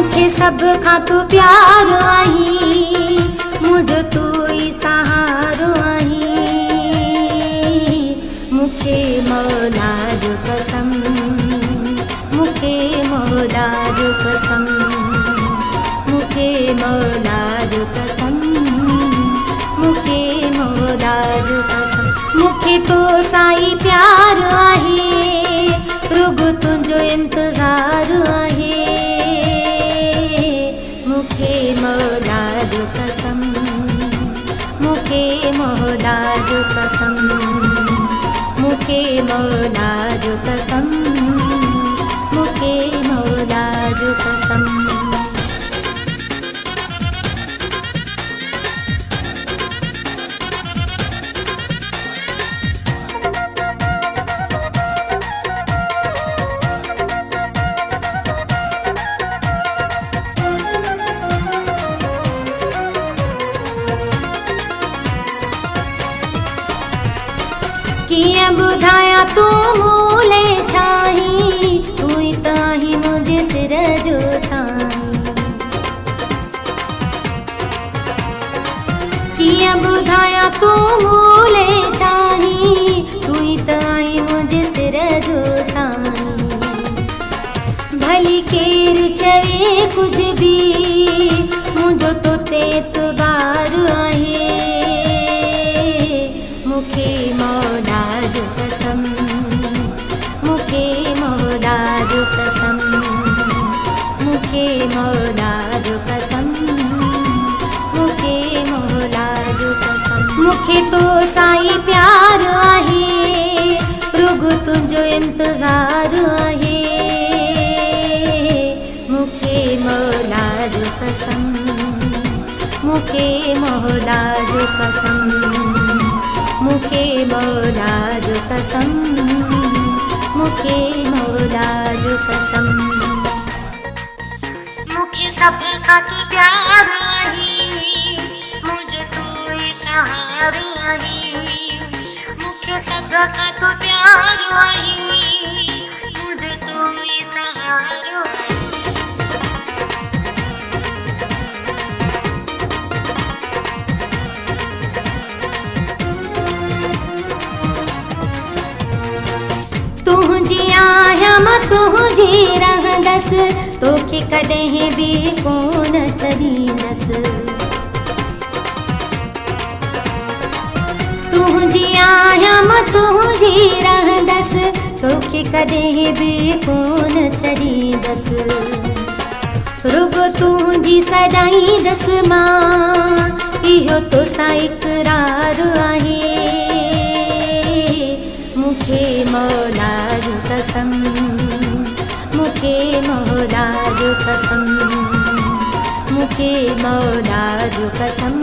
मुखे सब खां तू प्यारो आहीं, मुझो तू ही सहारो आहीं। मुखे मौला जो कसम, मुखे मौला जो कसम, मुखे मौला जो कसम, मुखे मौला जो कसम। मुखे तो साईं प्यार आहे, रुगो तुंहिंजो इंतज़ार आहे। मुखे मौला जो कसम, मुखे मौला जो कसम, मुखे मौला जो कसम, मुखे मौला जो कसम। किए बुधाया तू मूले छाही, तू ही ताही मुझे सिर जो साईं। किए बुधाया तू मूले छाही, तू ही ताही मुझे सिर जो साईं। भली केर चवे कुछ भी, मुझो तो ते एतबार आहे। मुखे मौला जो कसम, मुखे मौला जो कसम, मुखे मौला जो कसम, मुखे मौला जो कसम। मुखे तो साईं प्यार आहे, रुगो तुंहिंजो इंतज़ार आहे। मुखे मौला जो कसम, मुखे मौला जो कसम, मुखे मौला जो कसम, मुखे मौला जो कसम। मुखे सब का तू प्यार आहे, मुझे तू ही सहारा आहे। मुखे सब का तू प्यार आहे, मुझे तू ही सहारा आहे। तुझी आया मां तुझी रहंदस, तोखे कॾहिं बि कोन छॾींदसि। तुझी आया मां तुझी रहंदस, तोखे कॾहिं बि कोन छॾींदसि। रुगो तुझी सॾाईंदसि मां, इहो तोसां इक़रार आहे। मुखे मौला जो कसम, मुखे मौला जो कसम, मुखे मौला जो कसम,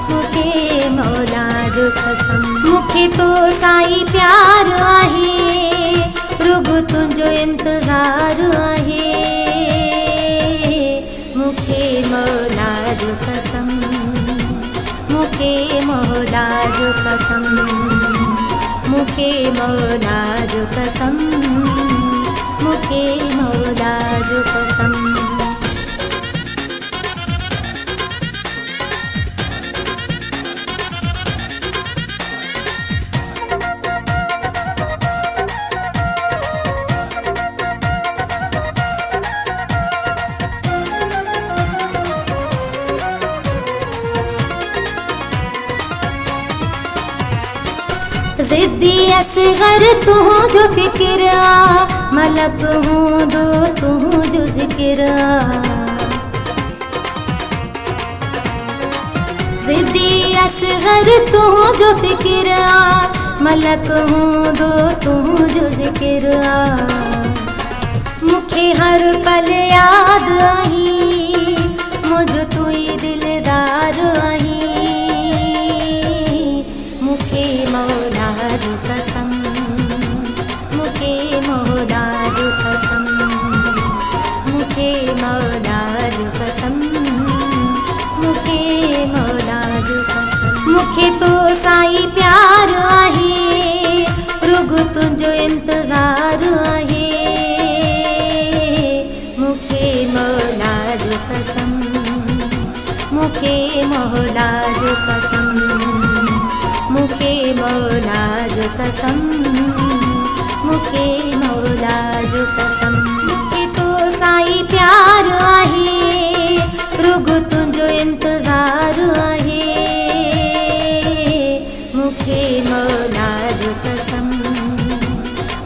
मुखे मौला जो कसम। मुखे तो साईं प्यार आहे, रुगो तुंहिंजो इंतज़ार आहे। मुखे मौला जो कसम, मुखे मौला जो कसम, मुखे मौला जो कसम, मुखे मौला जो कसम। ज़िद्दी असग़र तू जो फ़िक्र आ, मलक हूँ दो तू जो ज़िक्र आ। ज़िद्दी असग़र तू जो फ़िक्र आ, मलक हूँ दो तू जो ज़िक्र आ। मुखे हर पल याद आई, मुझो तू ही दिलदार आई। मुखे मौला जो कसम, मुखे मौला जो कसम, मुखे मौला जो कसम, मुखे मौला जो कसम। मुखे तो साईं प्यार आहे, रुगो तुंहिंजो इंतज़ार आहे। मुखे कसम, मूंखे मौला जो कसम, मूंखे मौला जो कसम। मूंखे तो साईं प्यार आहे, रुगो तुंहिंजो इंतज़ार आहे, मूंखे मौला जो कसम,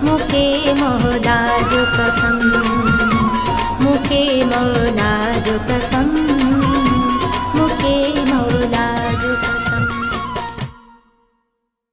मूंखे मौला जो कसम, मूंखे मौला